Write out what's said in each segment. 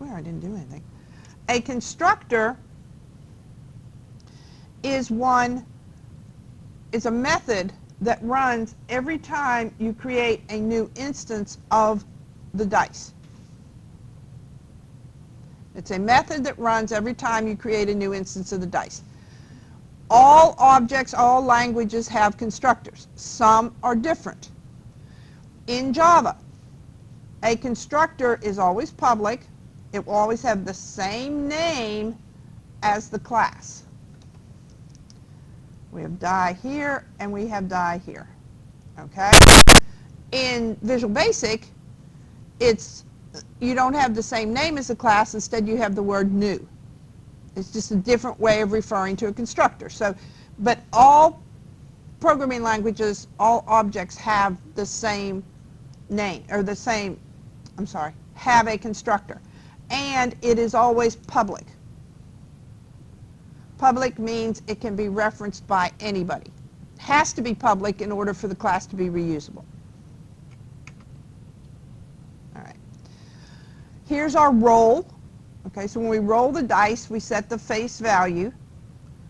swear I didn't do anything. A constructor is a method that runs every time you create a new instance of the dice. It's a method that runs every time you create a new instance of the dice. All objects, all languages have constructors. Some are different. In Java, a constructor is always public. It will always have the same name as the class. We have die here and we have die here. Okay? In Visual Basic, you don't have the same name as the class. Instead, you have the word new. It's just a different way of referring to a constructor. So, but all programming languages, all objects have the same name, or have a constructor. And it is always public. Public means it can be referenced by anybody. It has to be public in order for the class to be reusable. All right. Here's our roll. Okay, so when we roll the dice, we set the face value.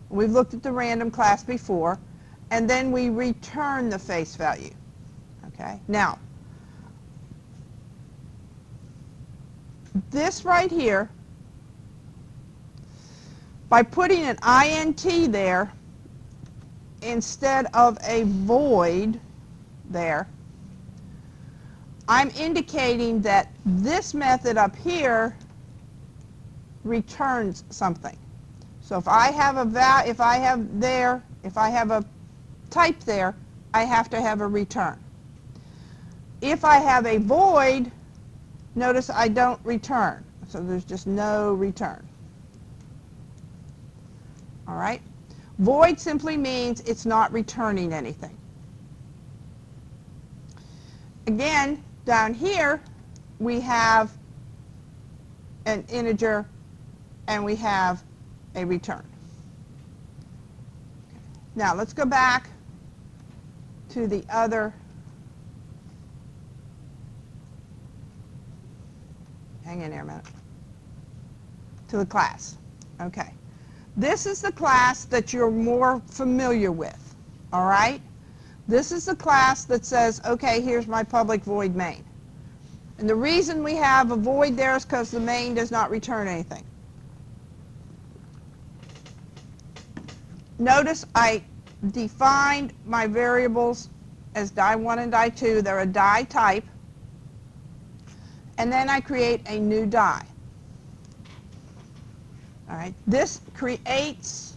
We've looked at the random class before, and then we return the face value. Okay, now, this right here, by putting an INT there instead of a void there, I'm indicating that this method up here returns something. So if I have a type there, I have to have a return. If I have a void, notice I don't return. So there's just no return. All right? Void simply means it's not returning anything. Again, down here, we have an integer and we have a return. Now let's go back to the other. Hang in there a minute. To the class. Okay. This is the class that you're more familiar with. All right? This is the class that says, okay, here's my public void main. And the reason we have a void there is because the main does not return anything. Notice I defined my variables as die1 and die2. They're a die type. And then I create a new die. All right. This creates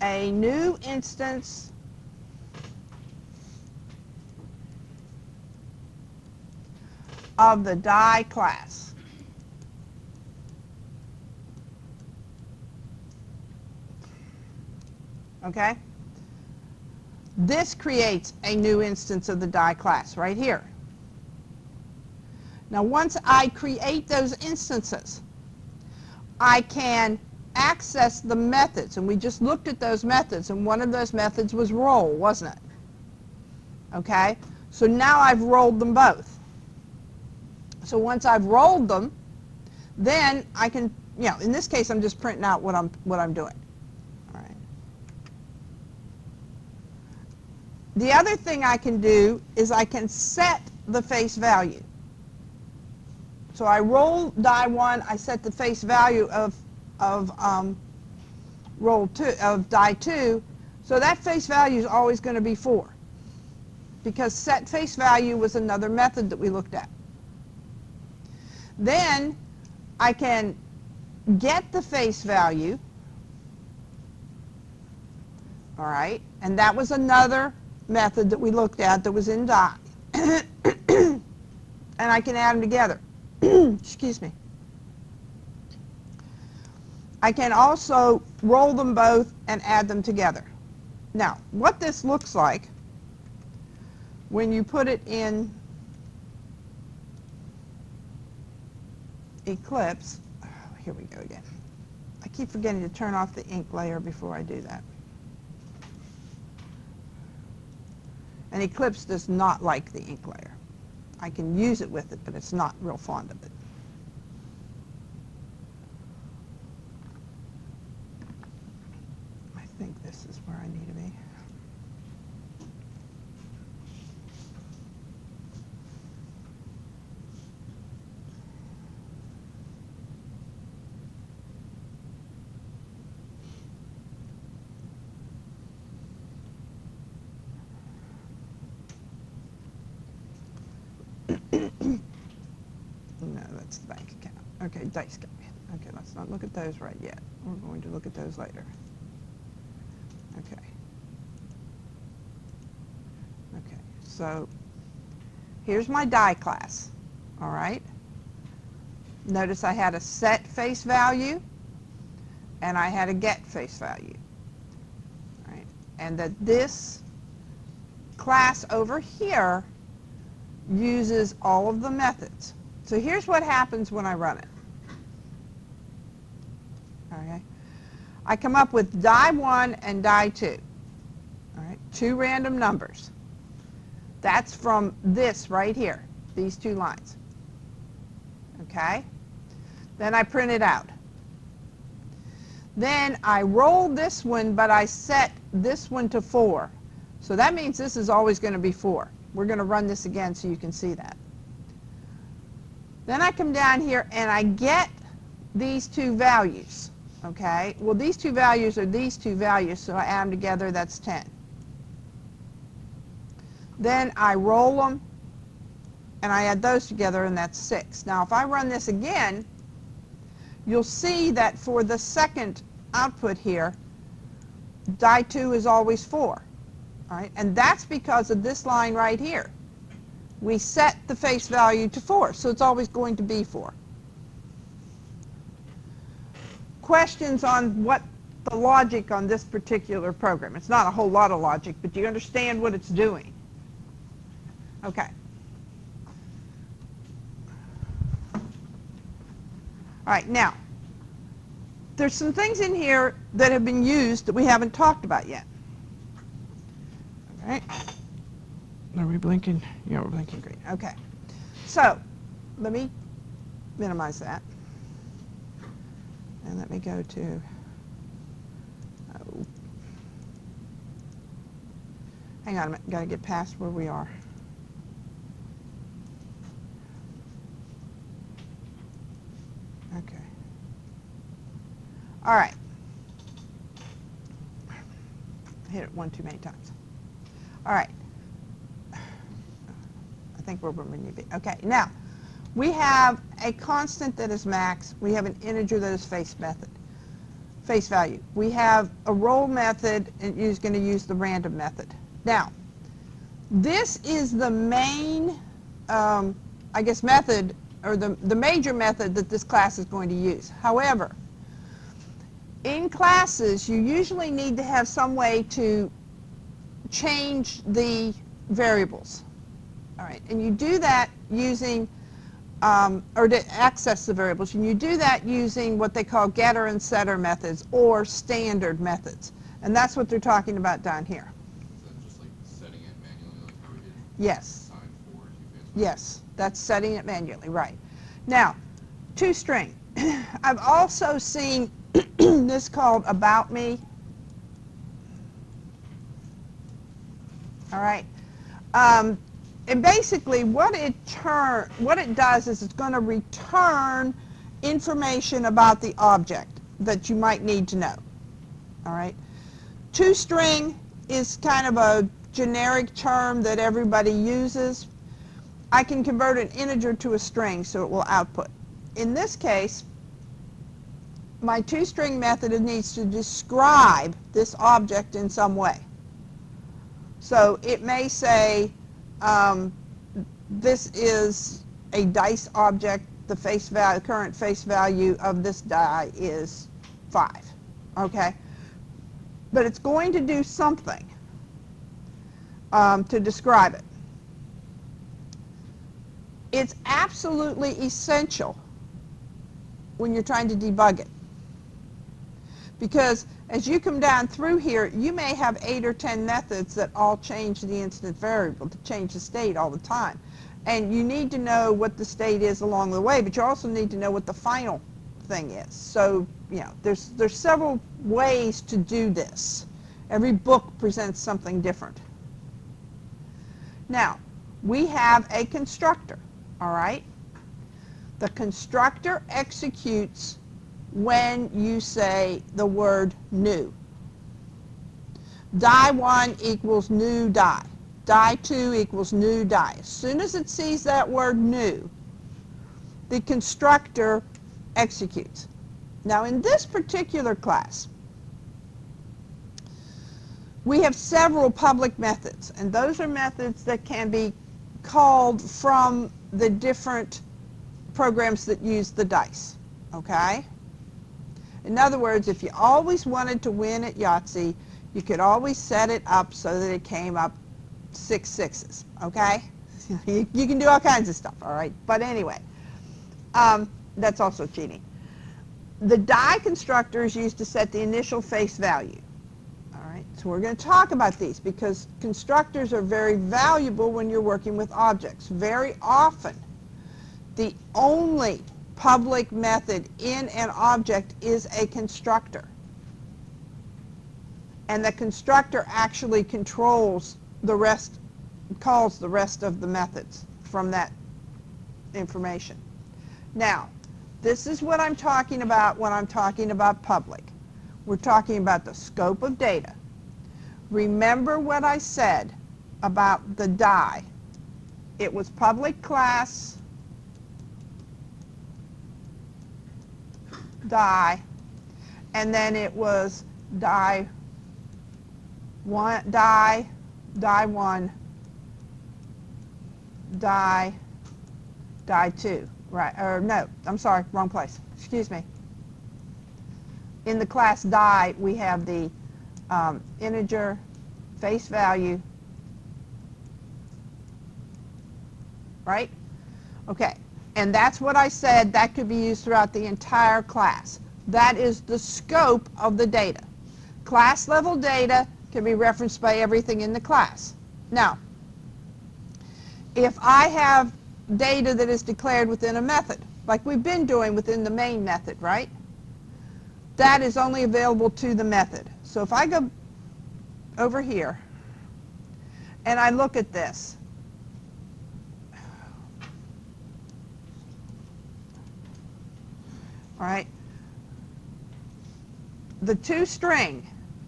a new instance of the die class. Okay? This creates a new instance of the die class right here. Now once I create those instances, I can access the methods, and we just looked at those methods, and one of those methods was roll, wasn't it? Okay? So now I've rolled them both. So once I've rolled them, then I can, in this case I'm just printing out what I'm doing. All right. The other thing I can do is I can set the face value. So I roll die 1, I set the face value of die 2, so that face value is always going to be 4, because set face value was another method that we looked at. Then I can get the face value, all right, and that was another method that we looked at that was in die, and I can add them together. Excuse me. I can also roll them both and add them together. Now, what this looks like when you put it in Eclipse, here we go again. I keep forgetting to turn off the ink layer before I do that. And Eclipse does not like the ink layer. I can use it with it, but it's not real fond of it. I think this is where I need to be. No, that's the bank account. Okay, dice game. Okay, let's not look at those right yet. We're going to look at those later. Okay. Okay, so here's my die class. All right. Notice I had a set face value and I had a get face value. All right. And that this class over here uses all of the methods. So here's what happens when I run it. Okay. I come up with die 1 and die 2. All right, 2 random numbers. That's from this right here, these 2 lines. Okay? Then I print it out. Then I roll this one, but I set this one to 4. So that means this is always going to be 4. We're going to run this again so you can see that. Then I come down here and I get these 2 values. Okay? Well, these 2 values are these 2 values, so I add them together, that's 10. Then I roll them, and I add those together, and that's 6. Now, if I run this again, you'll see that for the second output here, die 2 is always 4. All right? And that's because of this line right here. We set the face value to 4, so it's always going to be 4. Questions on what the logic on this particular program? It's not a whole lot of logic, but do you understand what it's doing? Okay. All right, now, there's some things in here that have been used that we haven't talked about yet. All right. Are we blinking? Yeah, we're blinking green. Okay. So, let me minimize that. And let me go to, hang on a minute, got to get past where we are. Okay. All right. I hit it one too many times. All right. I think we're where we need to be. Okay, now, we have a constant that is max. We have an integer that is face value. We have a roll method, and it's going to use the random method. Now, this is the main, I guess, method, or the major method that this class is going to use. However, in classes, you usually need to have some way to change the variables. All right, and you do that using or to access the variables, and you do that using what they call getter and setter methods or standard methods, and that's what they're talking about down here. Is that just like setting it manually, like how we did? Yes. Sign 4 to Yes, that's setting it manually, right? Now, toString. I've also seen this called about me. All right. And basically what it does is it's going to return information about the object that you might need to know. All right. toString is kind of a generic term that everybody uses. I can convert an integer to a string so it will output. In this case, my toString method needs to describe this object in some way. So it may say, this is a dice object, the current face value of this die is 5, okay? But it's going to do something to describe it. It's absolutely essential when you're trying to debug it. Because as you come down through here, you may have 8 or 10 methods that all change the instant variable, to change the state all the time. And you need to know what the state is along the way, but you also need to know what the final thing is. So, there's several ways to do this. Every book presents something different. Now, we have a constructor, all right? The constructor executes when you say the word new. Die1 equals new die. Die2 equals new die. As soon as it sees that word new, the constructor executes. Now, in this particular class, we have several public methods, and those are methods that can be called from the different programs that use the dice, okay? In other words, if you always wanted to win at Yahtzee, you could always set it up so that it came up 6 sixes, okay? You can do all kinds of stuff, all right? But anyway, that's also cheating. The die constructor is used to set the initial face value. All right, so we're going to talk about these because constructors are very valuable when you're working with objects. Very often, the only public method in an object is a constructor. And the constructor actually controls the rest, calls the rest of the methods from that information. Now, this is what I'm talking about when I'm talking about public. We're talking about the scope of data. Remember what I said about the die. It was public class die, and then it was die 1, die 1, die 2. Right, or no, I'm sorry, wrong place. Excuse me. In the class die, we have the integer, face value, right? Okay, and that's what I said, that could be used throughout the entire class. That is the scope of the data. Class level data can be referenced by everything in the class. Now, if I have data that is declared within a method, like we've been doing within the main method, right? That is only available to the method. So if I go over here and I look at this, all right, the toString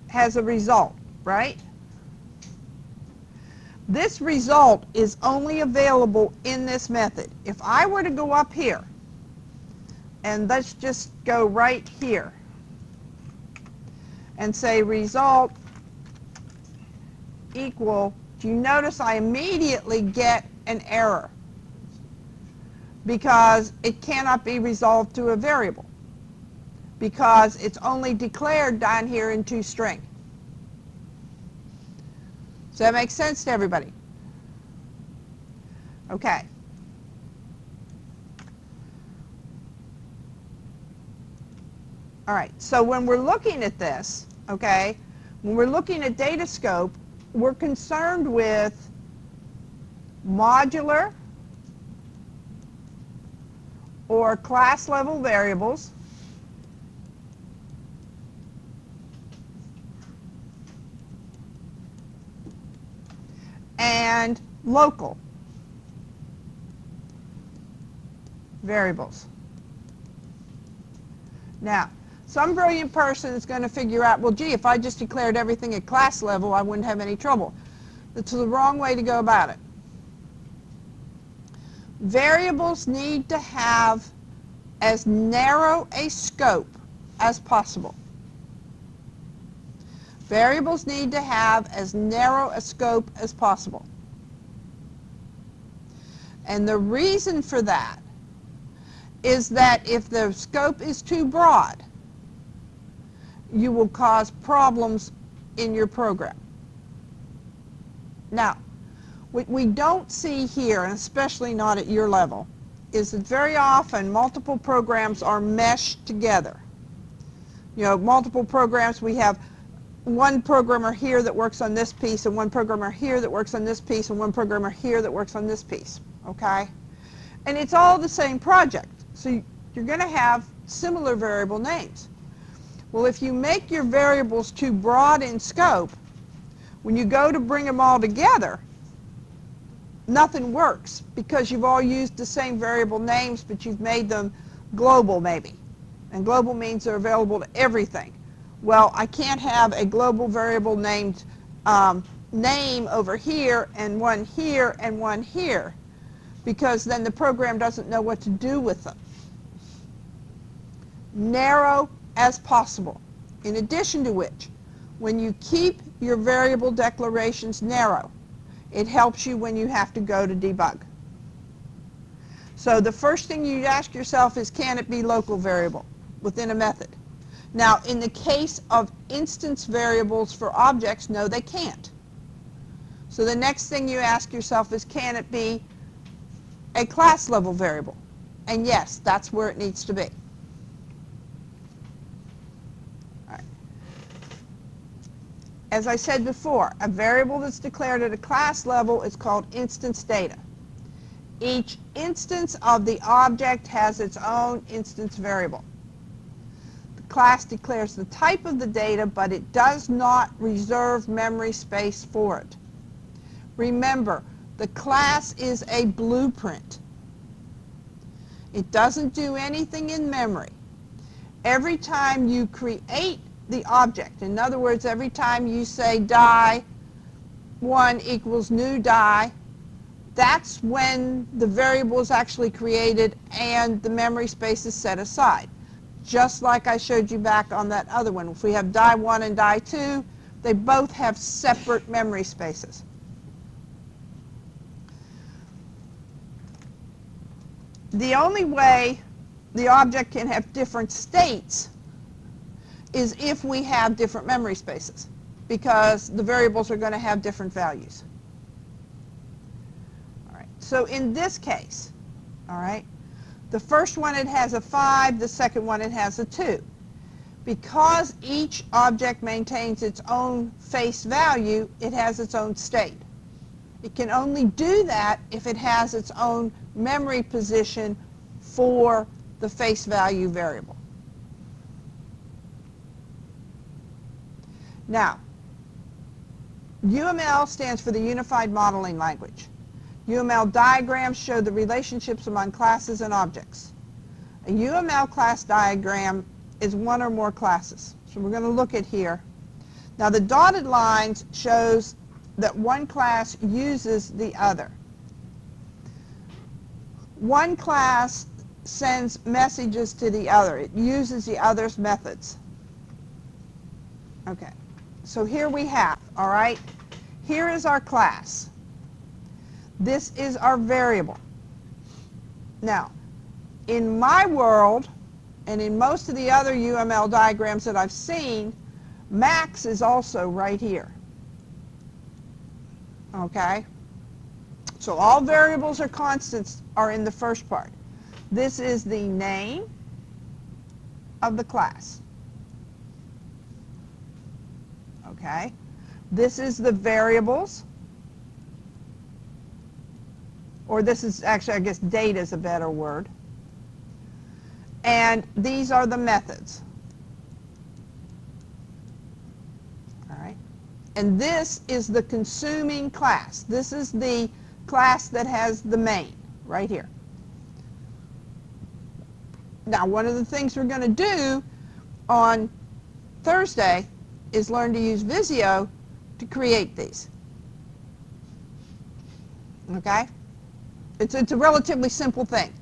has a result, right? This result is only available in this method. If I were to go up here, and let's just go right here, and say result equal, do you notice I immediately get an error? Because it cannot be resolved to a variable. Because it's only declared down here in toString. Does that make sense to everybody? Okay. All right, so when we're looking at this, okay, when we're looking at data scope, we're concerned with modular or class level variables, and local variables. Now, some brilliant person is going to figure out, well, gee, if I just declared everything at class level, I wouldn't have any trouble. That's the wrong way to go about it. Variables need to have as narrow a scope as possible. Variables need to have as narrow a scope as possible. And the reason for that is that if the scope is too broad, you will cause problems in your program. Now, what we don't see here, and especially not at your level, is that very often multiple programs are meshed together. You know, multiple programs, we have one programmer here that works on this piece, and one programmer here that works on this piece, and one programmer here that works on this piece. okay? And it's all the same project, so you're going to have similar variable names. Well, if you make your variables too broad in scope, when you go to bring them all together, nothing works because you've all used the same variable names, but you've made them global maybe. And global means they're available to everything. Well, I can't have a global variable named name over here and one here, because then the program doesn't know what to do with them. Narrow as possible. In addition to which, when you keep your variable declarations narrow, it helps you when you have to go to debug. So the first thing you ask yourself is, can it be local variable within a method? Now, in the case of instance variables for objects, no, they can't. So the next thing you ask yourself is, can it be a class level variable? And yes, that's where it needs to be. All right. As I said before, a variable that's declared at a class level is called instance data. Each instance of the object has its own instance variable. The class declares the type of the data, but it does not reserve memory space for it. Remember, the class is a blueprint. It doesn't do anything in memory. Every time you create the object, in other words, every time you say die 1 equals new die, that's when the variable is actually created and the memory space is set aside. Just like I showed you back on that other one. If we have die 1 and die 2, they both have separate memory spaces. The only way the object can have different states is if we have different memory spaces, because the variables are going to have different values. All right. So in this case, all right, the first one it has a 5, the second one it has a 2. Because each object maintains its own face value, it has its own state. It can only do that if it has its own memory position for the face value variable. Now, UML stands for the Unified Modeling Language. UML diagrams show the relationships among classes and objects. A UML class diagram is one or more classes. So we're going to look at here. Now the dotted lines shows that one class uses the other. One class sends messages to the other. It uses the other's methods. Okay, so here we have, all right, here is our class. This is our variable. Now, in my world, and in most of the other UML diagrams that I've seen, max is also right here. Okay? So all variables or constants are in the first part. This is the name of the class. Okay? This is the variables. Or this is actually, I guess, data is a better word. And these are the methods. All right? And this is the consuming class. This is the class that has the main right here. Now, one of the things we're going to do on Thursday is learn to use Visio to create these. Okay? It's a relatively simple thing.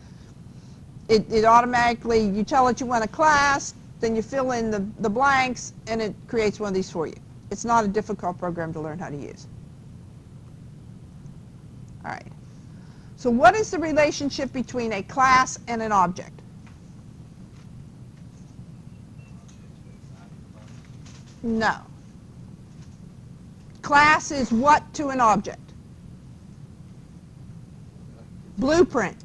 It automatically, you tell it you want a class, then you fill in the blanks, and it creates one of these for you. It's not a difficult program to learn how to use. All right. So what is the relationship between a class and an object? No. Class is what to an object? Blueprint.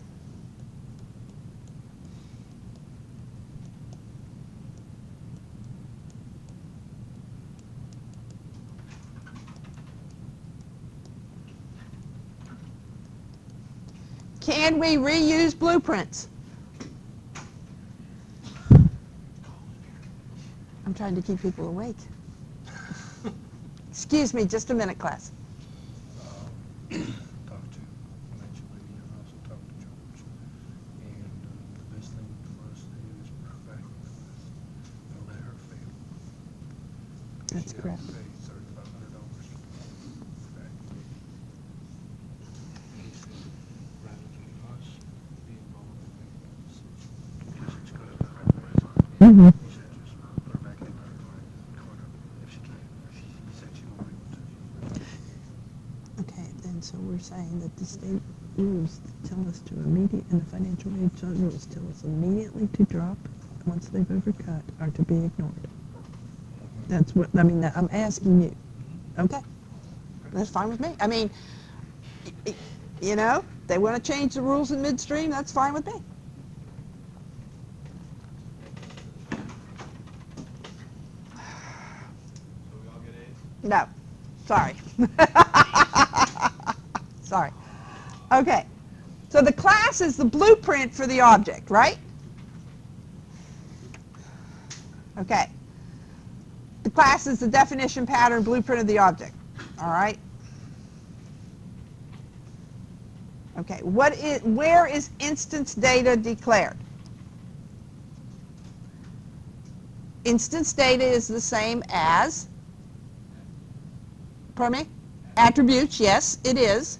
Can we reuse blueprints? I'm trying to keep people awake. Excuse me, just a minute, class. Talked to eventually, and also talked to George. And the best thing for us to do is put her back in class and let her fail. That's She correct. has to pay $3,500 back. He said, rather than us be involved in making a decision, because it's going to affect her. Mm-hmm. He said, just put her back in her corner if she can. He said she won't be able to. Okay, then so we're saying that the state rules tell us to immediately, and the financial aid rules tell us immediately to drop once they've overcut are to be ignored. That's what, I mean, I'm asking you. Okay, that's fine with me. I mean, you know, they want to change the rules in midstream, that's fine with me. So we all get A's? No, sorry. Sorry. Okay, so the class is the blueprint for the object, right? Okay. The class is the definition, pattern, blueprint of the object. All right? Okay, where is instance data declared? Instance data is the same as, pardon me? Attributes, yes, it is.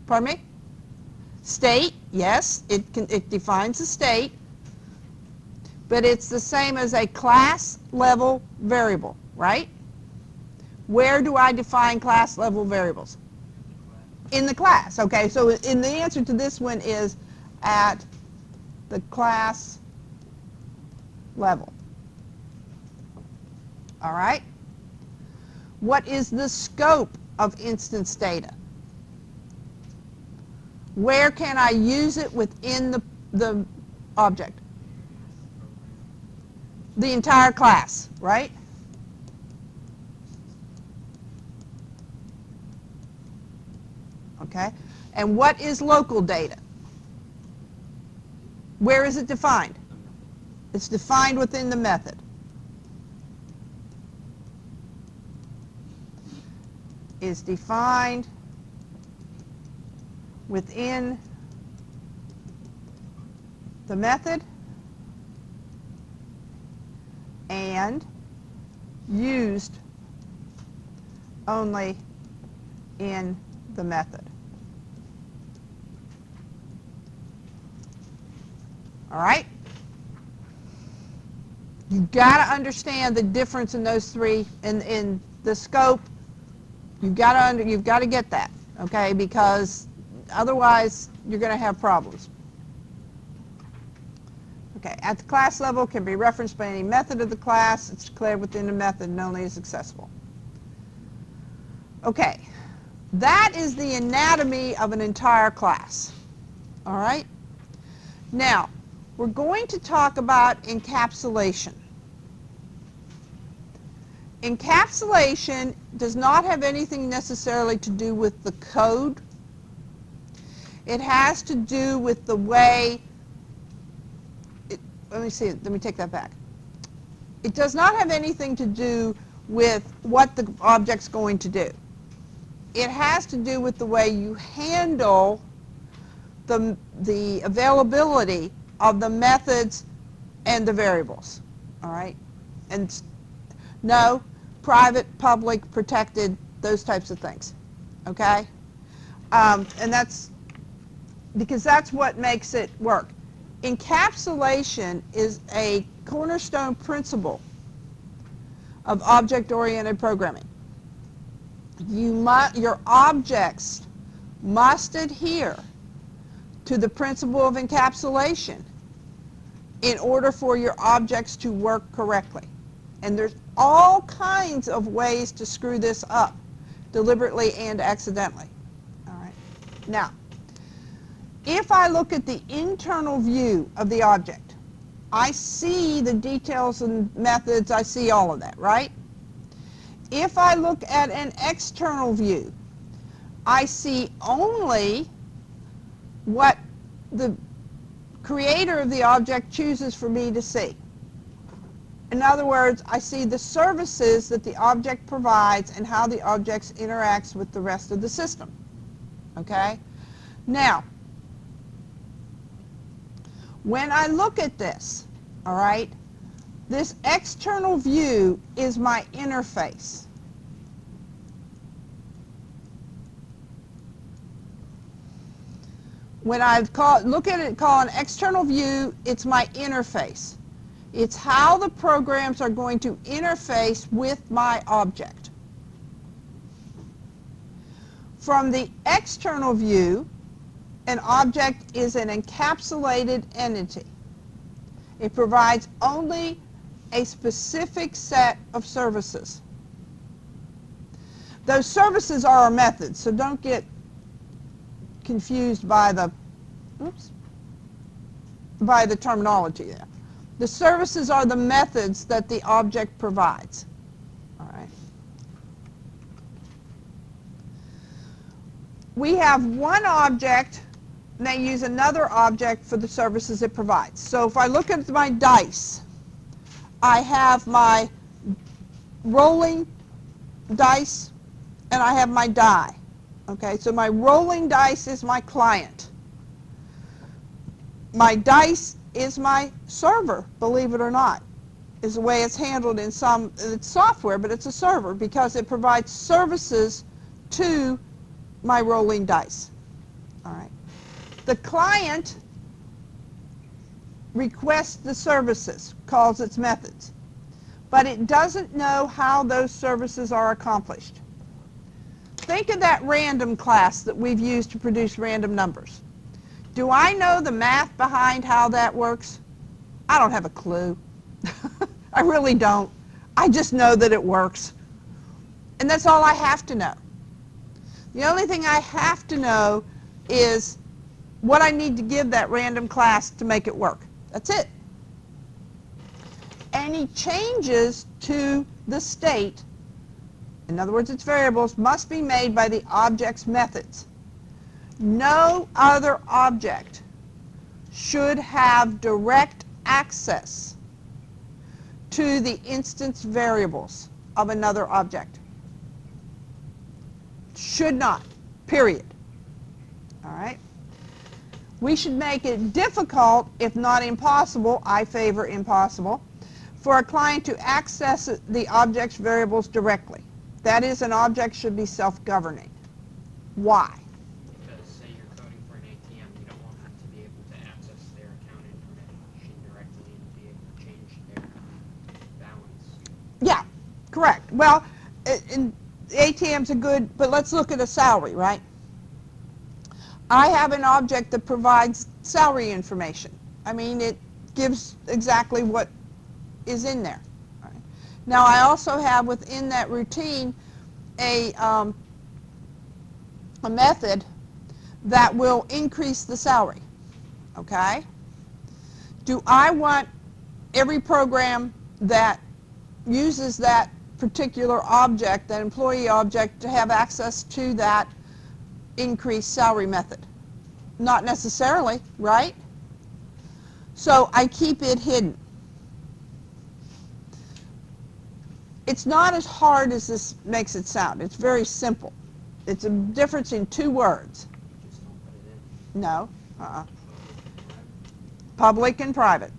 Pardon me? State, yes, it defines the state, but it's the same as a class level variable, right? Where do I define class level variables? In the class, okay, so in the answer to this one is at the class level. All right? What is the scope of instance data? Where can I use it within the object? The entire class, right? Okay, and what is local data? Where is it defined? It's defined within the method. Is defined within the method and used only in the method. All right? You've got to understand the difference in those three, in the scope. You've got to get that, okay? Because otherwise, you're going to have problems. Okay, at the class level, can be referenced by any method of the class. It's declared within the method and only is accessible. Okay, that is the anatomy of an entire class. All right? Now, we're going to talk about encapsulation. Encapsulation does not have anything necessarily to do with the code. It has to do with the way, let me take that back. It does not have anything to do with what the object's going to do. It has to do with the way you handle the availability of the methods and the variables. All right? And no, private, public, protected, those types of things. Okay? And that's because that's what makes it work. Encapsulation is a cornerstone principle of object-oriented programming. Your objects must adhere to the principle of encapsulation in order for your objects to work correctly. And there's all kinds of ways to screw this up, deliberately and accidentally. All right. Now, if I look at the internal view of the object, I see the details and methods, I see all of that, right? If I look at an external view, I see only what the creator of the object chooses for me to see. In other words, I see the services that the object provides and how the object interacts with the rest of the system. Okay? Now, when I look at this, all right, this external view is my interface. When I look at it, call an external view, it's my interface. It's how the programs are going to interface with my object. From the external view, an object is an encapsulated entity. It provides only a specific set of services. Those services are our methods, so don't get confused by the terminology there. The services are the methods that the object provides. All right. We have one object, and they use another object for the services it provides. So if I look at my dice, I have my rolling dice, and I have my die. Okay, so my rolling dice is my client. My dice is my server, believe it or not, is the way it's handled in some, it's software, but it's a server because it provides services to my rolling dice. All right. The client requests the services, calls its methods, but it doesn't know how those services are accomplished. Think of that random class that we've used to produce random numbers. Do I know the math behind how that works? I don't have a clue. I really don't. I just know that it works. And that's all I have to know. The only thing I have to know is what I need to give that random class to make it work. That's it. Any changes to the state, in other words, its variables, must be made by the object's methods. No other object should have direct access to the instance variables of another object. Should not, period. All right? We should make it difficult, if not impossible, I favor impossible, for a client to access the object's variables directly. That is, an object should be self-governing. Why? Because say you're coding for an ATM, you don't want them to be able to access their account information directly and be able to change their balance. Yeah, correct. Well, ATMs are good, but let's look at a salary, right? I have an object that provides salary information. I mean, it gives exactly what is in there. All right. Now, I also have within that routine a method that will increase the salary. Okay? Do I want every program that uses that particular object, that employee object, to have access to that increased salary method? Not necessarily, right? So I keep it hidden. It's not as hard as this makes it sound. It's very simple. It's a difference in two words. Just don't put it in. No. Public and private.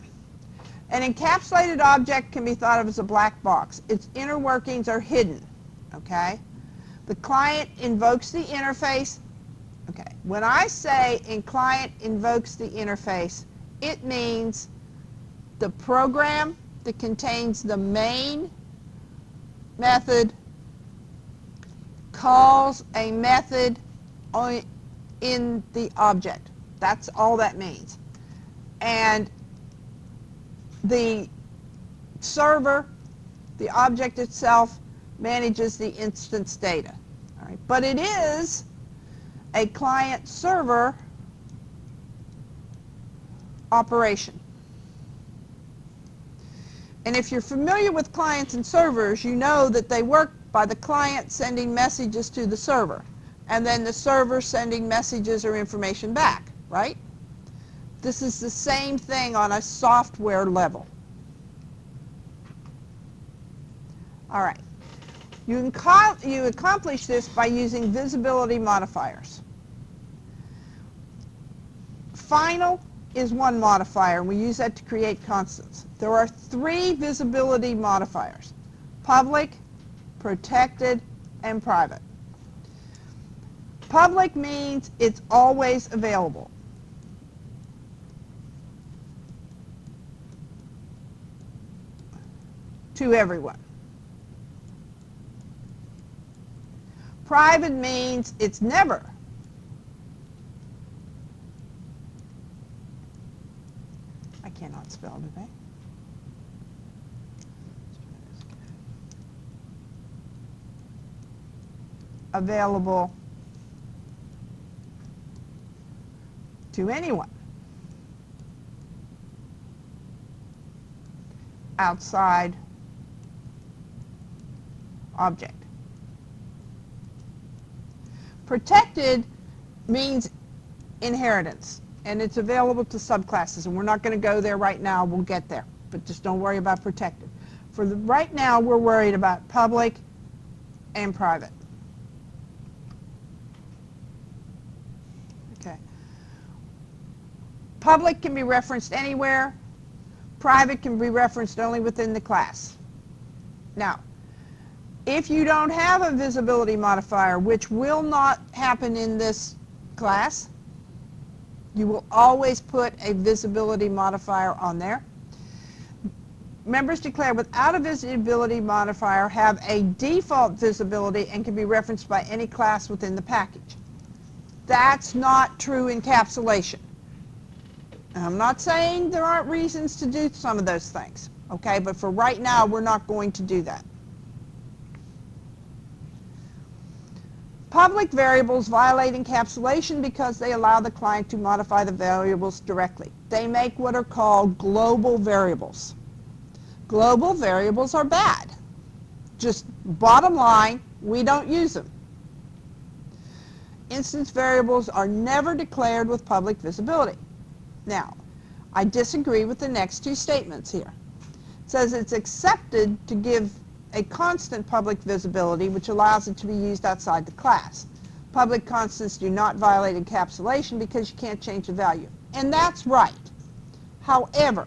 An encapsulated object can be thought of as a black box. Its inner workings are hidden. Okay? The client invokes the interface. Okay. When I say client invokes the interface, it means the program that contains the main method calls a method in the object. That's all that means. And the server, the object itself, manages the instance data. All right. But it is a client-server operation. And if you're familiar with clients and servers, you know that they work by the client sending messages to the server, and then the server sending messages or information back. right? This is the same thing on a software level. All right. You accomplish this by using visibility modifiers. Final is one modifier, and we use that to create constants. There are 3 visibility modifiers: public, protected, and private. Public means it's always available. To everyone. Private means it's never. I cannot spell today. Available to anyone outside object. Protected means inheritance, and it's available to subclasses, and we're not going to go there right now. We'll get there, but just don't worry about protected. Right now, we're worried about public and private. Okay. Public can be referenced anywhere. Private can be referenced only within the class. Now, if you don't have a visibility modifier, which will not happen in this class, you will always put a visibility modifier on there. Members declared without a visibility modifier have a default visibility and can be referenced by any class within the package. That's not true encapsulation. I'm not saying there aren't reasons to do some of those things, okay? But for right now, we're not going to do that. Public variables violate encapsulation because they allow the client to modify the variables directly. They make what are called global variables. Global variables are bad. Just bottom line, we don't use them. Instance variables are never declared with public visibility. Now, I disagree with the next 2 statements here. It says it's accepted to give a constant public visibility, which allows it to be used outside the class. Public constants do not violate encapsulation because you can't change the value. And that's right. However,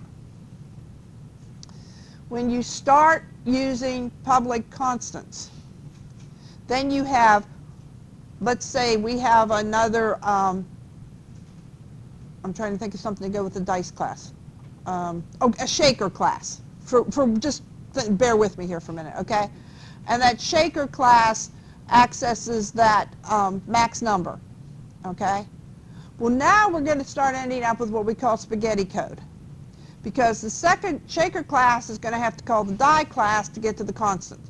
when you start using public constants, then you have, let's say we have another, I'm trying to think of something to go with the dice class. A shaker class. Just bear with me here for a minute, okay? And that shaker class accesses that max number, okay? Well, now we're going to start ending up with what we call spaghetti code, because the second shaker class is going to have to call the die class to get to the constant.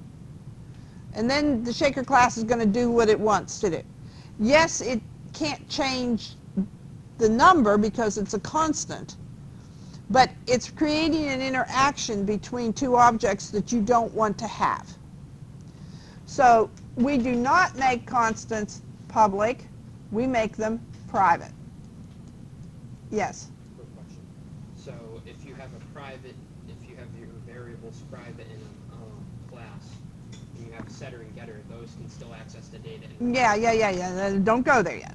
And then the shaker class is going to do what it wants to do. Yes, it can't change the number because it's a constant, but it's creating an interaction between 2 objects that you don't want to have. So we do not make constants public, we make them private. Yes? Quick question. So if you have your variables private in a class, and you have a setter and getter, those can still access the data. Yeah. Don't go there yet.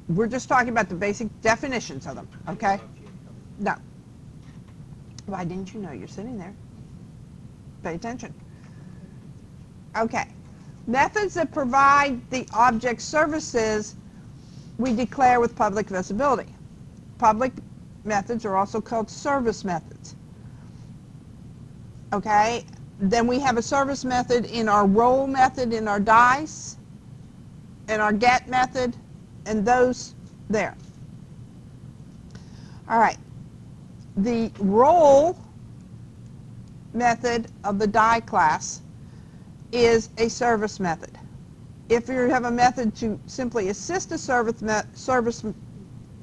We're just talking about the basic definitions of them, okay? No. Why didn't you know? You're sitting there. Pay attention. Okay. Methods that provide the object services we declare with public visibility. Public methods are also called service methods. Okay? Then we have a service method in our roll method in our dice, in our get method, and those there. All right. The roll method of the die class is a service method. If you have a method to simply assist a service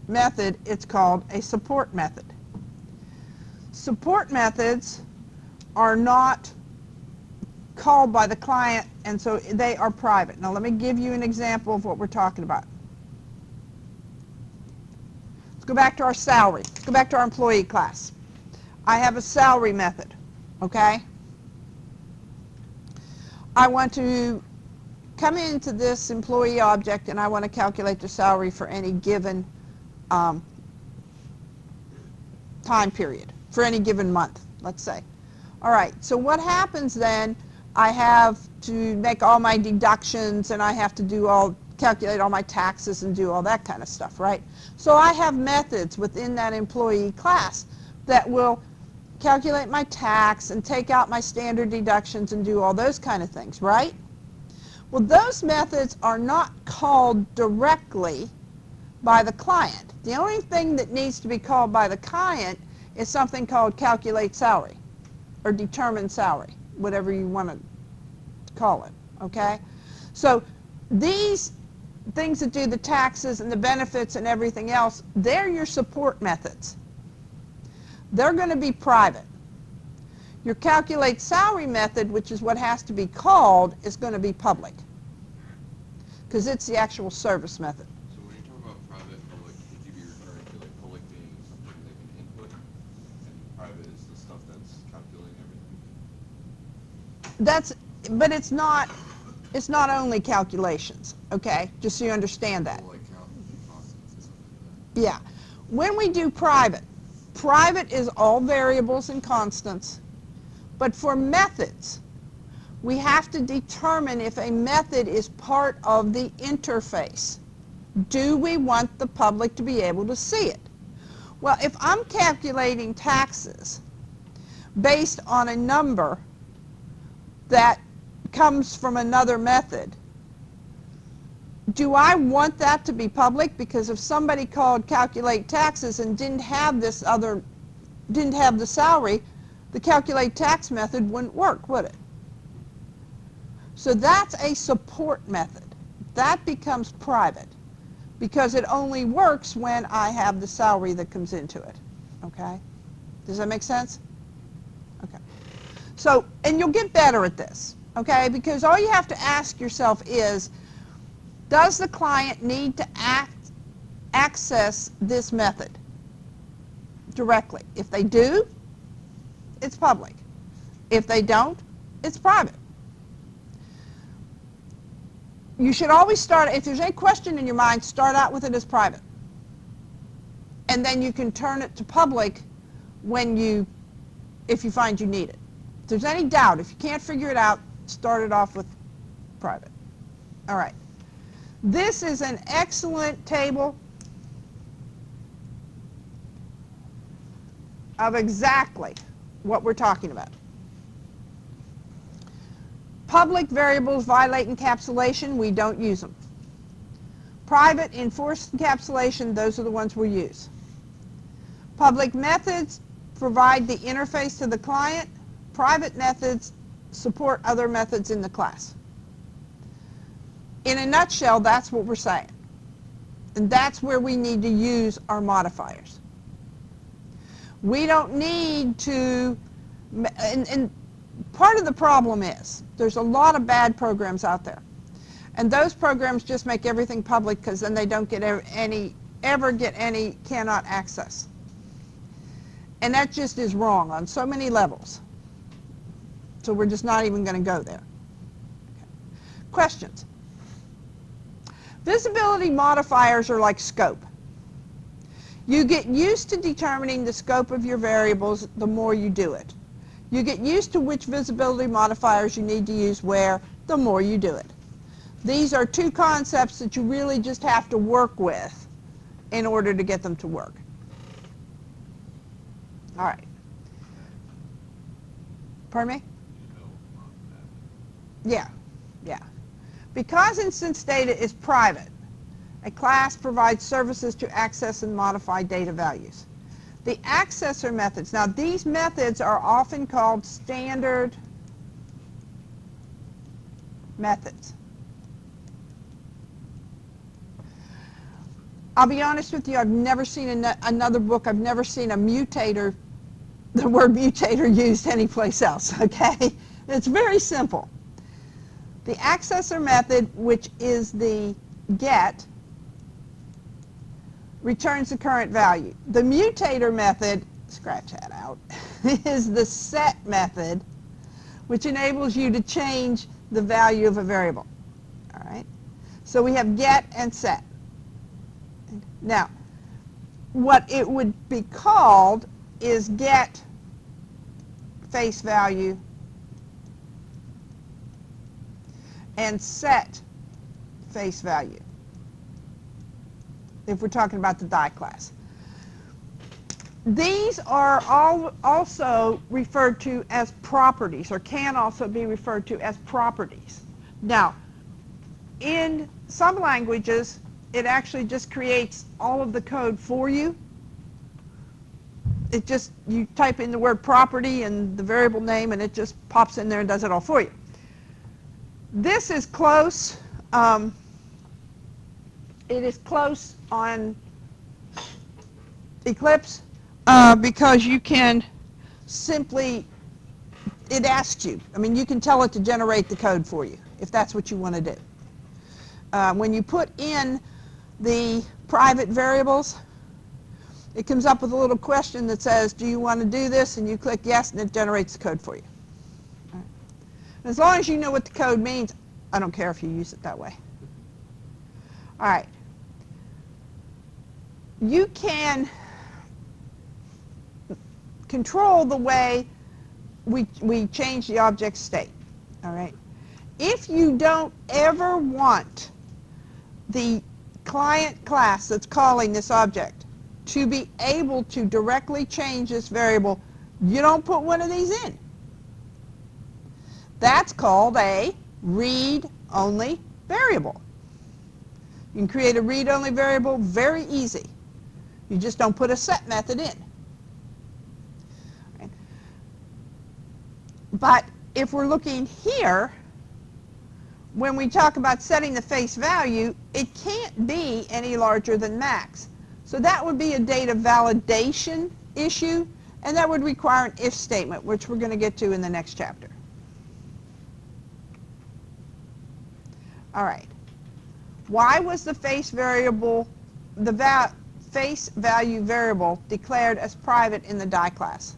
method, it's called a support method. Support methods are not called by the client, and so they are private. Now let me give you an example of what we're talking about. Let's go back to our salary. Let's go back to our employee class. I have a salary method, okay? I want to come into this employee object and I want to calculate the salary for any given time period, for any given month, let's say. All right, so what happens then, I have to make all my deductions and I have to calculate all my taxes and do all that kind of stuff, right? So I have methods within that employee class that will calculate my tax and take out my standard deductions and do all those kind of things, right? Well, those methods are not called directly by the client. The only thing that needs to be called by the client is something called calculate salary or determine salary, whatever you want to call it, okay? So these things that do the taxes and the benefits and everything else, they're your support methods. They're going to be private. Your calculate salary method, which is what has to be called, is going to be public because it's the actual service method. So when you talk about private and public, would you be referring to like public being something they can input, and private is the stuff that's calculating everything? But it's not only calculations, okay? Just so you understand that. Like constants and stuff like that. Yeah. When we do private is all variables and constants. But for methods, we have to determine if a method is part of the interface. Do we want the public to be able to see it? Well, if I'm calculating taxes based on a number that comes from another method, do I want that to be public? Because if somebody called calculate taxes and didn't have the salary, the calculate tax method wouldn't work, would it? So that's a support method. That becomes private because it only works when I have the salary that comes into it, okay? Does that make sense? Okay. So, and you'll get better at this, okay? Because all you have to ask yourself is, does the client need to access this method directly? If they do, it's public. If they don't, it's private. You should always start, if there's any question in your mind, start out with it as private. And then you can turn it to public if you find you need it. If there's any doubt, if you can't figure it out, start it off with private. All right. This is an excellent table of exactly what we're talking about. Public variables violate encapsulation, we don't use them. Private enforced encapsulation, those are the ones we use. Public methods provide the interface to the client. Private methods support other methods in the class. In a nutshell, that's what we're saying. And that's where we need to use our modifiers. We don't need to, and part of the problem is there's a lot of bad programs out there. And those programs just make everything public because then they don't get ever get any cannot access. And that just is wrong on so many levels. So we're just not even going to go there. Okay. Questions? Visibility modifiers are like scope. You get used to determining the scope of your variables the more you do it. You get used to which visibility modifiers you need to use where the more you do it. These are two concepts that you really just have to work with in order to get them to work. All right. Pardon me? Yeah. Because instance data is private, a class provides services to access and modify data values. The accessor methods, now these methods are often called standard methods. I'll be honest with you, I've never seen another book, I've never seen the word mutator used anyplace else, okay? It's very simple. The accessor method, which is the get, returns the current value. The mutator method, scratch that out, is the set method, which enables you to change the value of a variable. All right? So we have get and set. Now, what it would be called is get face value and set face value, if we're talking about the die class. These are all also referred to as properties, or can also be referred to as properties. Now, in some languages, it actually just creates all of the code for you. It just, you type in the word property and the variable name, and it just pops in there and does it all for you. This is close. It is close on Eclipse because you can simply, it asks you. I mean, you can tell it to generate the code for you if that's what you want to do. When you put in the private variables, it comes up with a little question that says, do you want to do this? And you click yes, and it generates the code for you. All right. As long as you know what the code means, I don't care if you use it that way. All right. You can control the way we change the object state. All right. If you don't ever want the client class that's calling this object to be able to directly change this variable, you don't put one of these in. That's called a read-only variable. You can create a read-only variable very easy. You just don't put a set method in. Right. But if we're looking here, when we talk about setting the face value, it can't be any larger than max. So that would be a data validation issue, and that would require an if statement, which we're going to get to in the next chapter. All right. Why was the face variable, the face value variable declared as private in the die class?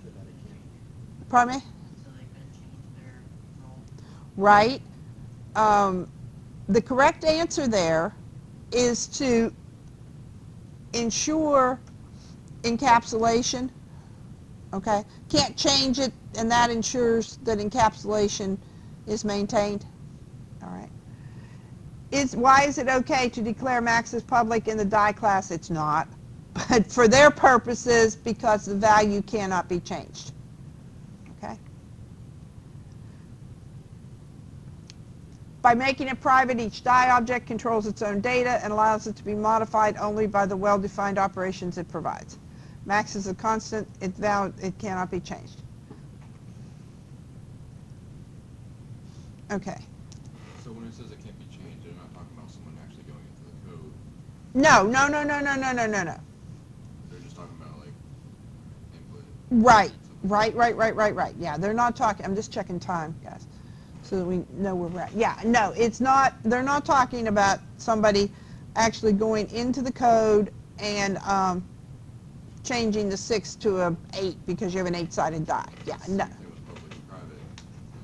So that it can, Pardon me? so they can change their role. Right. The correct answer there is to ensure encapsulation. Okay? Can't change it, and that ensures that encapsulation is maintained. All right. Why is it okay to declare max as public in the die class? It's not. But for their purposes, because the value cannot be changed. Okay? By making it private, each die object controls its own data and allows it to be modified only by the well-defined operations it provides. Max is a constant. It cannot be changed. Okay. So when it says it can't be changed, they're not talking about someone actually going into the code. No. They're just talking about like input. Right. Yeah, they're not talking. I'm just checking time, guys, so that we know where we're at. Yeah, no, it's not. They're not talking about somebody actually going into the code and changing the 6 to a 8 because you have an 8-sided die. Yeah, no. It was public and private.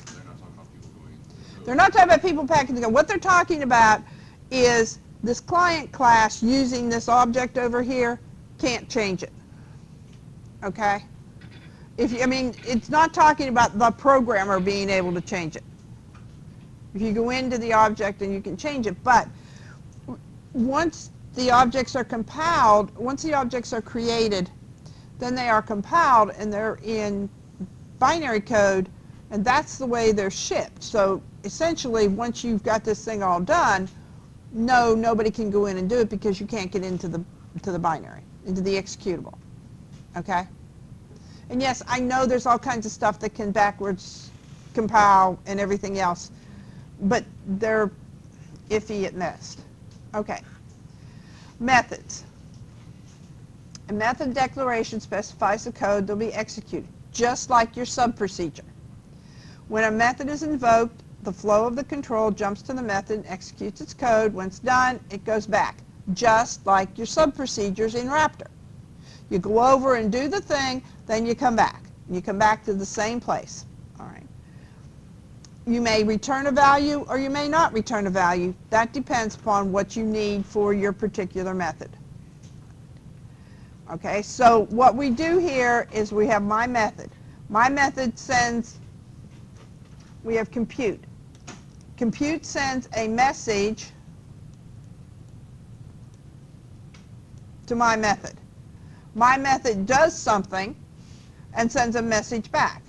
They're not talking about people going into the code. They're not talking about people packing the code. What they're talking about is this client class using this object over here can't change it. Okay? I mean, it's not talking about the programmer being able to change it. If you go into the object and you can change it, but once the objects are compiled, once the objects are created, then they are compiled and they're in binary code, and that's the way they're shipped. So essentially, once you've got this thing all done, nobody can go in and do it because you can't get into the binary, into the executable. Okay? And yes, I know there's all kinds of stuff that can backwards compile and everything else, but they're iffy at best. Okay. Methods. A method declaration specifies the code that will be executed, just like your sub-procedure. When a method is invoked, the flow of the control jumps to the method and executes its code. When it's done, it goes back. just like your sub-procedures in Raptor. You go over and do the thing, then you come back. You come back to the same place. All right. You may return a value or you may not return a value. That depends upon what you need for your particular method. Okay, so what we do here is we have my method. My method sends, we have compute. Compute sends a message to my method. My method does something and sends a message back.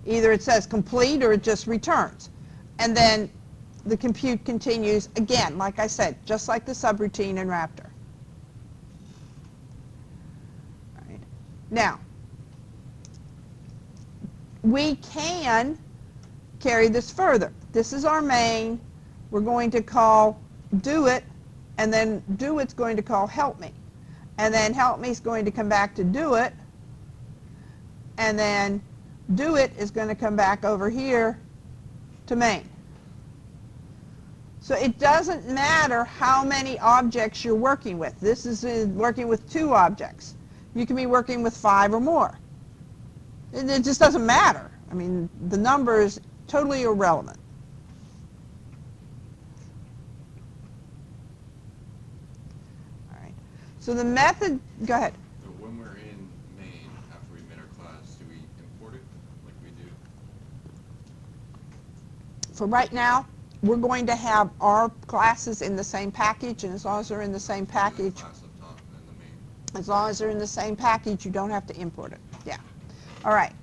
Either it says complete or it just returns. And then the compute continues again, like I said, just like the subroutine in Raptor. All right. Now, we can carry this further. This is our main. We're going to call do it, and then do it's going to call help me. And then help me is going to come back to do it, and then do it is going to come back over here to main. So it doesn't matter how many objects you're working with. This is working with 2 objects. You can be working with 5 or more. It just doesn't matter. I mean, the number is totally irrelevant. All right. So the method, go ahead. So when we're in main, after we made our class, do we import it like we do? For right now, we're going to have our classes in the same package, and as long as they're in the same package, Class up top and then the main. as long as they're in the same package, you don't have to import it. Yeah. All right.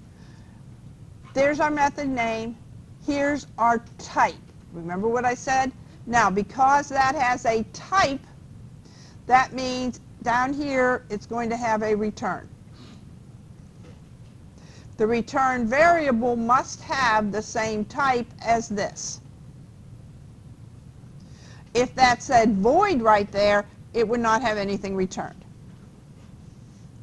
There's our method name. Here's our type. Remember what I said? Now, because that has a type, that means down here it's going to have a return. The return variable must have the same type as this. If that said void right there, it would not have anything returned.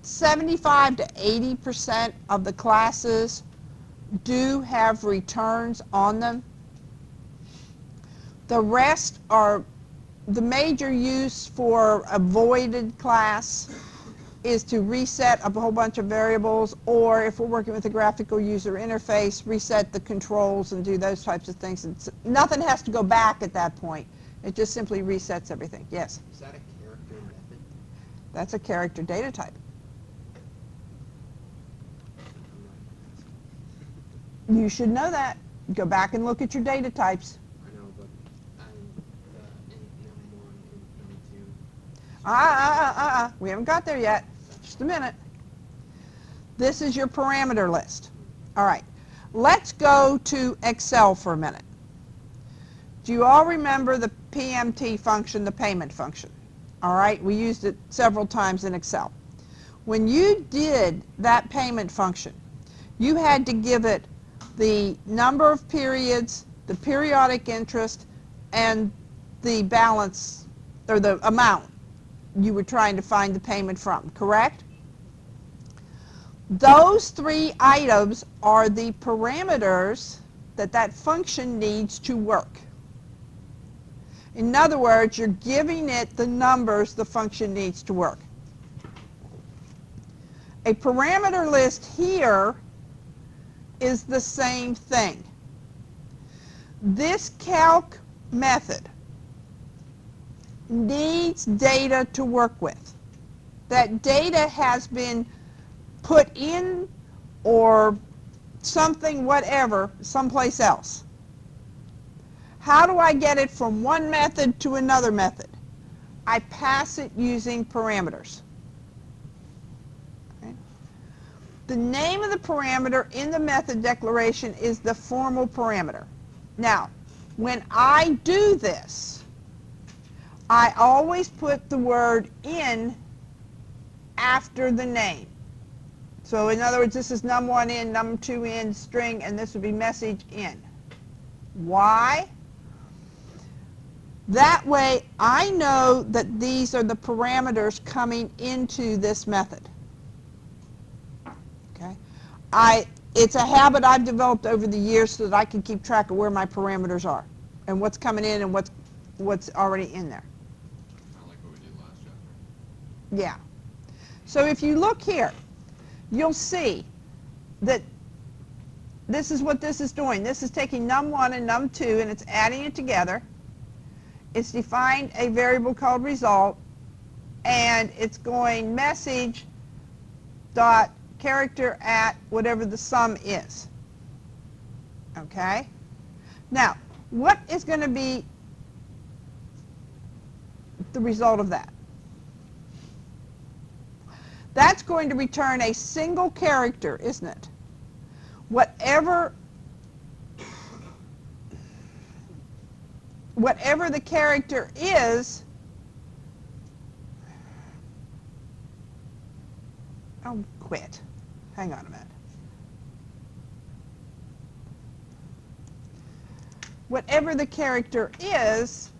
75 to 80% of the classes do have returns on them. The rest are, the major use for a voided class is to reset a whole bunch of variables, or if we're working with a graphical user interface, reset the controls and do those types of things. Nothing has to go back at that point. It just simply resets everything. Yes? Is that a character method? That's a character data type. You should know that. Go back and look at your data types. I know, but in M1 and M2. We haven't got there yet. Just a minute. This is your parameter list. All right. Let's go to Excel for a minute. Do you all remember the PMT function, the payment function? All right. We used it several times in Excel. When you did that payment function, you had to give it the number of periods, the periodic interest, and the balance, or the amount you were trying to find the payment from, correct? Those 3 items are the parameters that that function needs to work. In other words, you're giving it the numbers the function needs to work. A parameter list here is the same thing. This calc method needs data to work with. That data has been put in or something, whatever, someplace else. How do I get it from one method to another method? I pass it using parameters. The name of the parameter in the method declaration is the formal parameter. Now, when I do this, I always put the word in after the name. So in other words, this is num1 in, num2 in, string, and this would be message in. Why? That way, I know that these are the parameters coming into this method. It's a habit I've developed over the years so that I can keep track of where my parameters are and what's coming in and what's what's already in there. Kind of like what we did last chapter. Yeah. So if you look here, you'll see that this is what this is doing. This is taking num1 and num2 and it's adding it together. It's defined a variable called result, and it's going message dot character at whatever the sum is. Okay? Now, what is going to be the result of that? That's going to return a single character, isn't it? Whatever the character is, oh, quit. Hang on a minute. Whatever the character is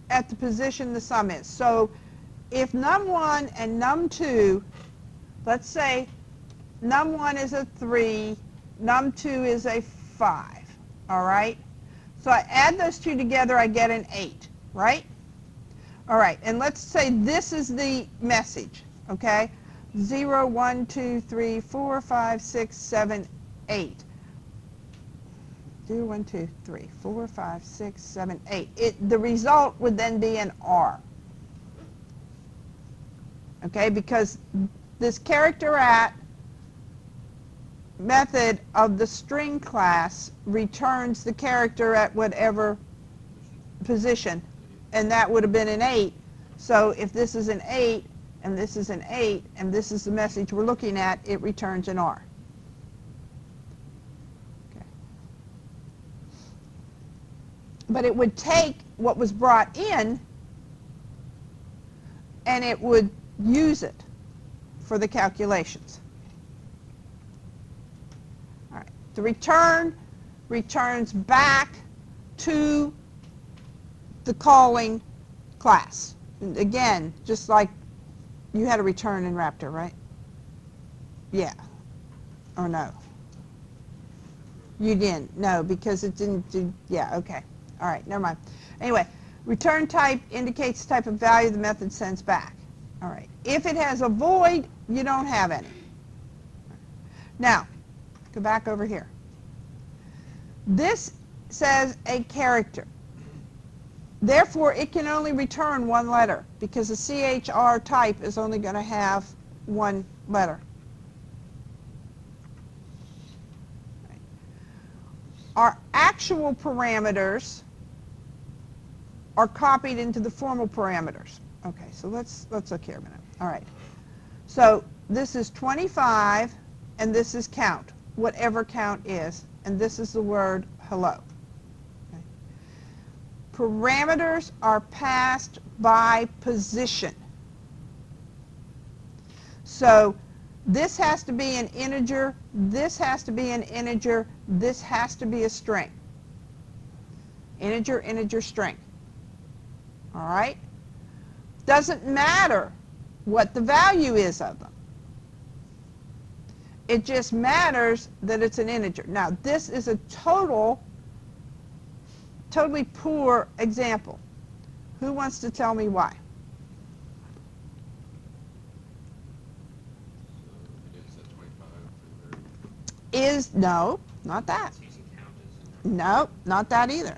at the position the sum is. So if num1 and num2, let's say num1 is a 3, num2 is a 5, all right? So I add those two together, I get an 8, right? All right, and let's say this is the message, okay? 0, 1, 2, 3, 4, 5, 6, 7, 8. 0, 1, 2, 3, 4, 5, 6, 7, 8. The result would then be an R. Okay, because this character at method of the string class returns the character at whatever position, and that would have been an 8. So if this is an 8, and this is an 8, and this is the message we're looking at, it returns an R. Okay. But it would take what was brought in, and it would use it for the calculations. All right. The return returns back to the calling class. And again, just like you had a return in Raptor, right? Yeah. Or no? You didn't. No, because it didn't do, yeah, okay. All right, never mind. Anyway, return type indicates the type of value the method sends back. All right. If it has a void, you don't have any. Now, go back over here. This says a character. Therefore, it can only return one letter because the CHR type is only going to have one letter. Right. Our actual parameters are copied into the formal parameters. Okay, so let's look here a minute. All right. So this is 25, and this is count, whatever count is, and this is the word hello. Okay. Parameters are passed by position. So this has to be an integer, this has to be an integer, this has to be a string. Integer, integer, string. All right? Doesn't matter what the value is of them. It just matters that it's an integer. Now, this is a totally poor example. Who wants to tell me why? So it said 25 for the variable. Is, no, not that. It's using count as an No, not that either.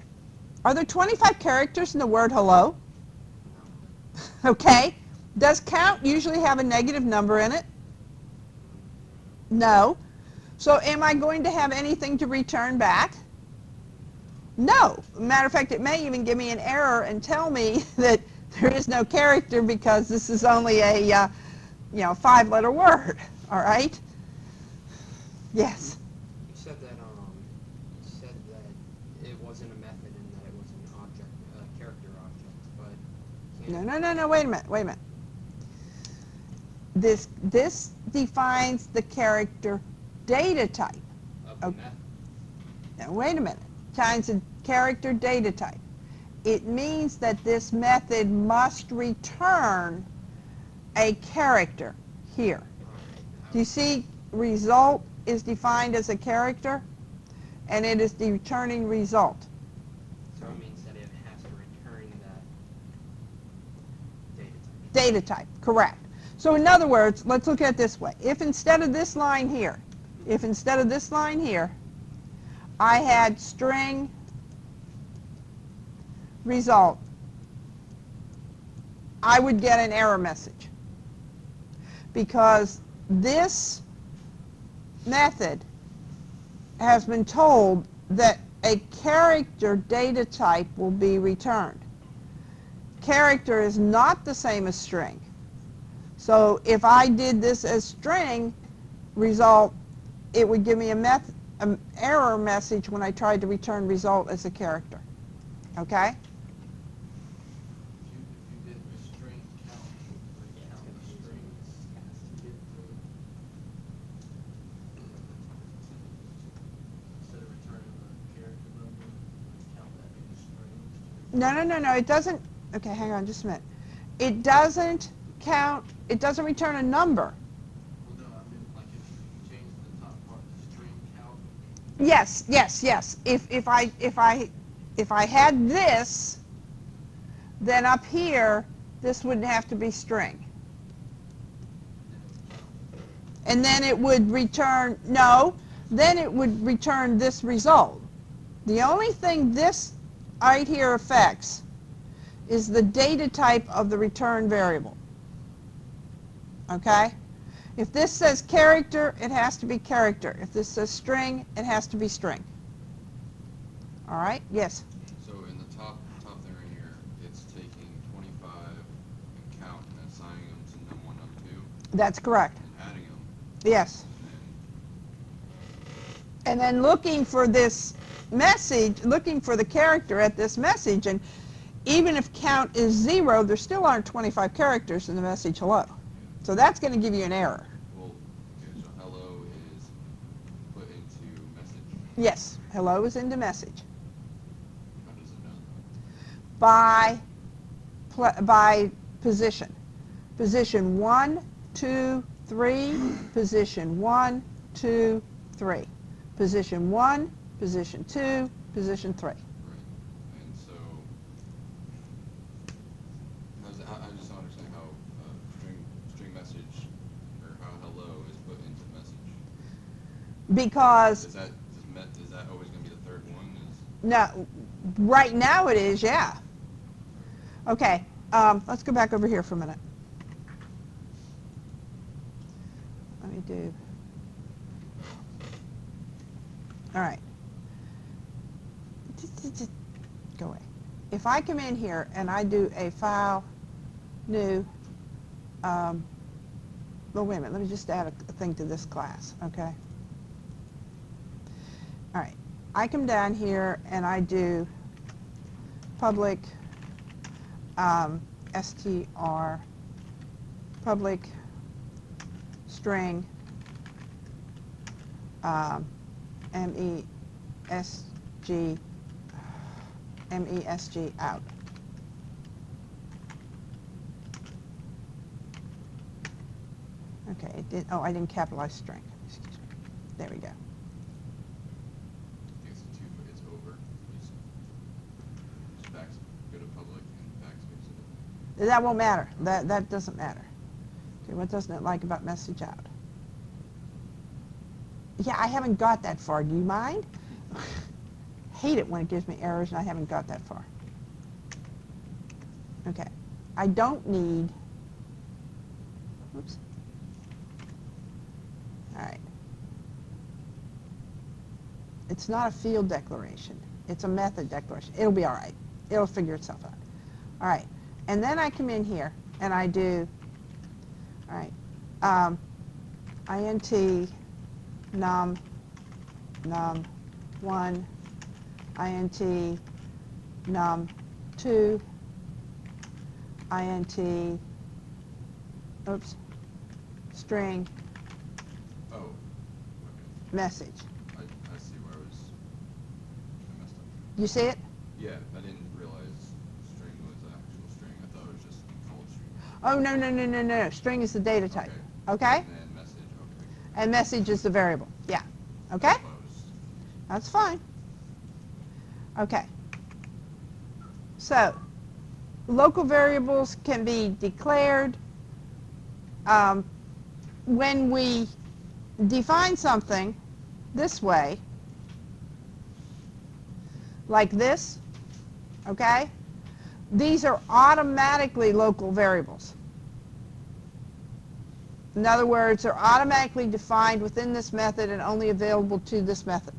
Are there 25 characters in the word hello? Okay. Does count usually have a negative number in it? No. So am I going to have anything to return back? No. Matter of fact, it may even give me an error and tell me that there is no character because this is only a 5-letter word. All right? Yes. You said that it wasn't a method and that it was an object, a character object, but No. Wait a minute. This defines the character data type. of the Okay. method. Now, wait a minute. Times a character data type. It means that this method must return a character here. Do you see result is defined as a character, and it is the returning result. So it means that it has to return data type, correct. So in other words, let's look at it this way. If instead of this line here, I had string result, I would get an error message, because this method has been told that a character data type will be returned. Character is not the same as string. So if I did this as string result, it would give me an error message when I tried to return result as a character. Okay? If you did the string count, would it count the strings to get the, instead of returning the character number, would it count that many strings? No, it doesn't. Okay, hang on just a minute. It doesn't count, it doesn't return a number. Well, no, I mean, like if you change the top part to string count. Yes. If I had this, then up here, this wouldn't have to be string. And then it would return, no, then it would return this result. The only thing this right here affects is the data type of the return variable. Okay? If this says character, it has to be character. If this says string, it has to be string. All right? Yes? So in the top there in here, it's taking 25 and count and assigning them to num1, num2, That's correct. and adding them, Yes. and And then looking for this message, looking for the character at this message, and even if count is 0, there still aren't 25 characters in the message hello. So that's going to give you an error. well, okay, so hello is put into message. Yes, hello is into message. How does it know? By position. Position 1, 2, 3, position 1, 2, 3. Position 1, position 2, position 3. Right. And so, I just don't understand how string message, or how hello is put into message. Because, Is that always going to be the third one? no, right now it is, yeah. Okay, let's go back over here for a minute. Let me do, all right. Go away. If I come in here and I do a file, new, well, wait a minute, let me just add a thing to this class, okay? All right, I come down here and I do public str, public string MESG out. Okay, it did, oh, I didn't capitalize string. Excuse me. There we go. It's over. Just go to public and backspace it. That won't matter. That doesn't matter. Okay, what doesn't it like about message out? Yeah, I haven't got that far. Do you mind? Hate it when it gives me errors and I haven't got that far. Okay. I don't need, oops. All right. It's not a field declaration. It's a method declaration. It'll be all right. It'll figure itself out. All right. And then I come in here and I do, all right, int num1, int num2, int, oops, string Oh, okay. message. I see where I messed up. You see it? Yeah, I didn't realize string was the actual string. I thought it was just default string. Oh, no. String is the data type. Okay? And then message, okay. And message is the variable. Yeah. Okay? That's what I was- That's fine. Okay. So, local variables can be declared when we define something this way, like this, okay? These are automatically local variables. In other words, they're automatically defined within this method and only available to this method.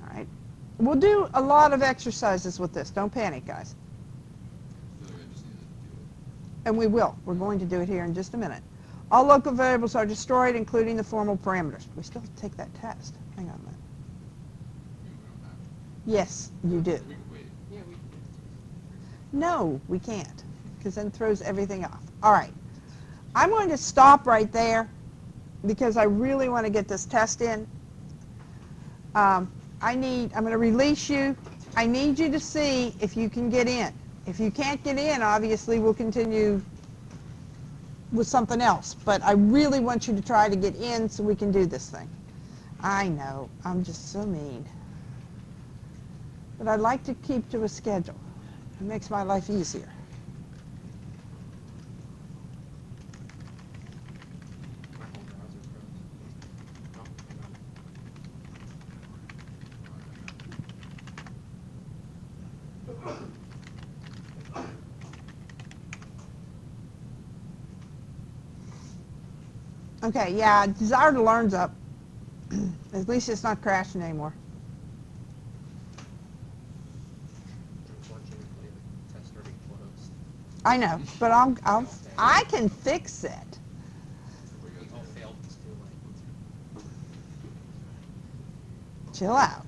All right. We'll do a lot of exercises with this. Don't panic, guys. I feel like I just need to do it. And we will. We're going to do it here in just a minute. All local variables are destroyed, including the formal parameters. We still have to take that test. Hang on a minute. We don't have to. Yes, you do. We could wait. Yeah, we. No, we can't, because then it throws everything off. All right. I'm going to stop right there because I really want to get this test in. I'm going to release you. I need you to see if you can get in. If you can't get in, obviously we'll continue with something else. But I really want you to try to get in so we can do this thing. I know, I'm just so mean. But I'd like to keep to a schedule. It makes my life easier. My whole browser froze. Oh, hang on. Okay, yeah, desire to learn's up. At least it's not crashing anymore. Unfortunately, the test already closed. I know, but I can fix it. We We got all to- failed, it's too late. Chill out.